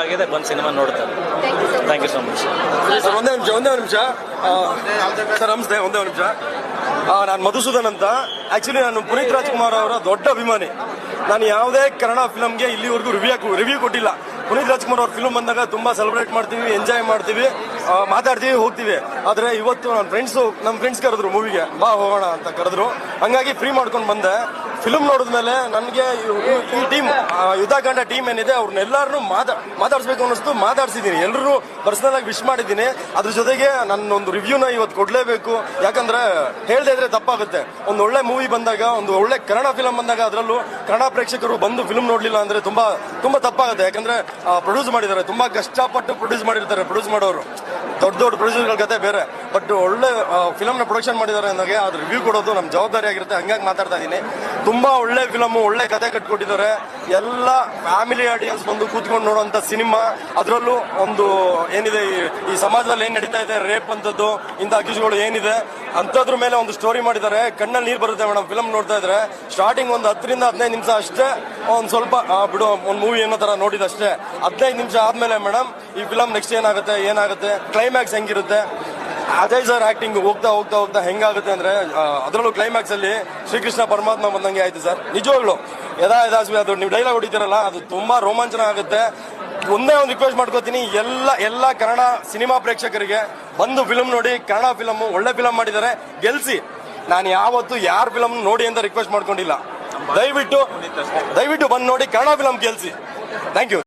ಆಗಿದೆ, ಬಂದು ಸಿನಿಮಾ ನೋಡ್ತಾರೆ. Thank you so much sir. ಒಂದೇ ನಿಮಿಷ ಸರ್. ನಮಸ್ತೆ. ಒಂದೇ ನಿಮಿಷ. ನಾನು ಮಧುಸೂದನ್ ಅಂತ. ಆಕ್ಚುಲಿ ನಾನು ಪುನೀತ್ ರಾಜ್ಕುಮಾರ್ ಅವರ ದೊಡ್ಡ ಅಭಿಮಾನಿ. ನಾನು ಯಾವುದೇ ಕನ್ನಡ ಫಿಲಮ್ಗೆ ಇಲ್ಲಿವರೆಗೂ ರಿವ್ಯೂ ಕೊಟ್ಟಿಲ್ಲ. ಪುನೀತ್ ರಾಜ್ಕುಮಾರ್ ಅವ್ರ ಫಿಲ್ಮ್ ಬಂದಾಗ ತುಂಬಾ ಸೆಲೆಬ್ರೇಟ್ ಮಾಡ್ತೀವಿ, ಎಂಜಾಯ್ ಮಾಡ್ತೀವಿ, ಮಾತಾಡ್ತೀವಿ, ಹೋಗ್ತೀವಿ. ಆದ್ರೆ ಇವತ್ತು ನಮ್ಮ ಫ್ರೆಂಡ್ಸ್ ಕರೆದ್ರು ಮೂವಿಗೆ, ಬಾ ಹೋಗೋಣ ಅಂತ ಕರೆದ್ರು. ಹಂಗಾಗಿ ಫ್ರೀ ಮಾಡ್ಕೊಂಡು ಬಂದೆ. ಫಿಲ್ಮ್ ನೋಡಿದ್ಮೇಲೆ ನನಗೆ ಈ ಟೀಮ್ ಯುದ್ಧಕಾಂಡ ಟೀಮ್ ಏನಿದೆ ಅವ್ರನ್ನೆಲ್ಲರನ್ನೂ ಮಾತಾಡಿಸ್ಬೇಕು ಅನ್ನಿಸ್ತು. ಮಾತಾಡ್ಸಿದ್ದೀನಿ, ಎಲ್ಲರೂ ಪರ್ಸನಲ್ ಆಗಿ ವಿಶ್ ಮಾಡಿದ್ದೀನಿ. ಅದ್ರ ಜೊತೆಗೆ ನನ್ನೊಂದು ರಿವ್ಯೂನ ಇವತ್ತು ಕೊಡ್ಲೇಬೇಕು. ಯಾಕಂದ್ರೆ ಹೇಳ್ದೆ ಇದ್ರೆ ತಪ್ಪಾಗುತ್ತೆ. ಒಂದು ಒಳ್ಳೆ ಮೂವಿ ಬಂದಾಗ, ಒಂದು ಒಳ್ಳೆ ಕನ್ನಡ ಫಿಲಮ್ ಬಂದಾಗ, ಅದರಲ್ಲೂ ಕನ್ನಡ ಪ್ರೇಕ್ಷಕರು ಬಂದು ಫಿಲ್ಮ್ ನೋಡ್ಲಿಲ್ಲ ಅಂದ್ರೆ ತುಂಬಾ ತಪ್ಪಾಗುತ್ತೆ. ಯಾಕಂದ್ರೆ ಪ್ರೊಡ್ಯೂಸ್ ಮಾಡಿದ್ದಾರೆ, ತುಂಬಾ ಕಷ್ಟಪಟ್ಟು ಪ್ರೊಡ್ಯೂಸ್ ಮಾಡಿರ್ತಾರೆ. ಪ್ರೊಡ್ಯೂಸ್ ಮಾಡೋರು ದೊಡ್ಡ ಪ್ರೊಡ್ಯೂಸರ್ಗಳ ಕತೆ ಬೇರೆ. ಬಟ್ ಒಳ್ಳೆ ಫಿಲಮ್ನ ಪ್ರೊಡಕ್ಷನ್ ಮಾಡಿದ್ದಾರೆ ಅಂದಾಗ ಅದು ರಿವ್ಯೂ ಕೊಡೋದು ನಮ್ಮ ಜವಾಬ್ದಾರಿ ಆಗಿರುತ್ತೆ. ಹಂಗಾಗಿ ಮಾತಾಡ್ತಾ ಇದ್ದೀನಿ. ತುಂಬಾ ಒಳ್ಳೆ ಫಿಲಮ್, ಒಳ್ಳೆ ಕತೆ ಕಟ್ಕೊಟ್ಟಿದ್ದಾರೆ. ಎಲ್ಲ ಫ್ಯಾಮಿಲಿ ಆಡಿಯನ್ಸ್ ಬಂದು ಕೂತ್ಕೊಂಡು ನೋಡುವಂತ ಸಿನಿಮಾ. ಅದರಲ್ಲೂ ಒಂದು ಏನಿದೆ ಈ ಸಮಾಜದಲ್ಲಿ ಏನ್ ನಡೀತಾ ಇದೆ, ರೇಪ್ ಅಂತದ್ದು, ಇಂಥ ಅಕ್ಯೂಸ್ಗಳು ಏನಿದೆ ಅಂತದ್ರ ಮೇಲೆ ಒಂದು ಸ್ಟೋರಿ ಮಾಡಿದ್ದಾರೆ. ಕಣ್ಣಲ್ಲಿ ನೀರು ಬರುತ್ತೆ ಮೇಡಮ್ ಫಿಲಮ್ ನೋಡ್ತಾ ಇದ್ರೆ. ಸ್ಟಾರ್ಟಿಂಗ್ ಒಂದು 10 ರಿಂದ 15 ನಿಮಿಷ ಅಷ್ಟೇ ಒಂದು ಸ್ವಲ್ಪ ಬಿಡು, ಒಂದು ಮೂವಿ ಏನೋ ತರ ನೋಡಿದಷ್ಟೇ. 15 ನಿಮಿಷ ಆದ್ಮೇಲೆ ಮೇಡಮ್ ಈ ಫಿಲಮ್ ನೆಕ್ಸ್ಟ್ ಏನಾಗುತ್ತೆ, ಕ್ಲೈಮ್ಯಾಕ್ಸ್ ಹೆಂಗಿರುತ್ತೆ, ಅಜಯ್ ಸರ್ ಆಕ್ಟಿಂಗ್ ಹೋಗ್ತಾ ಹೆಂಗಾಗುತ್ತೆ ಅಂದ್ರೆ, ಅದರಲ್ಲೂ ಕ್ಲೈಮ್ಯಾಕ್ಸ್ ಅಲ್ಲಿ ಶ್ರೀಕೃಷ್ಣ ಪರಮಾತ್ಮ ಬಂದಂಗೆ ಆಯ್ತು ಸರ್. ನಿಜವಾಗ್ಲು ಯದಾಸ್ವಿ ಅದು ನೀವು ಡೈಲಾಗ್ ಹೊಡಿತೀರಲ್ಲ, ಅದು ತುಂಬಾ ರೋಮಾಂಚನ ಆಗುತ್ತೆ. ಒಂದೇ ಒಂದು ರಿಕ್ವೆಸ್ಟ್ ಮಾಡ್ಕೋತೀನಿ, ಎಲ್ಲ ಕನ್ನಡ ಸಿನಿಮಾ ಪ್ರೇಕ್ಷಕರಿಗೆ ಬಂದು ಫಿಲಮ್ ನೋಡಿ. ಕನ್ನಡ ಫಿಲಮ್ ಒಳ್ಳೆ ಫಿಲಮ್ ಮಾಡಿದ್ದಾರೆ, ಗೆಲ್ಸಿ. ನಾನು ಯಾವತ್ತು ಯಾರ ಫಿಲಮ್ ನೋಡಿ ಅಂತ ರಿಕ್ವೆಸ್ಟ್ ಮಾಡ್ಕೊಂಡಿಲ್ಲ. ದಯವಿಟ್ಟು ಬಂದು ನೋಡಿ, ಕನ್ನಡ ಫಿಲಮ್ ಗೆಲ್ಸಿ. Thank you.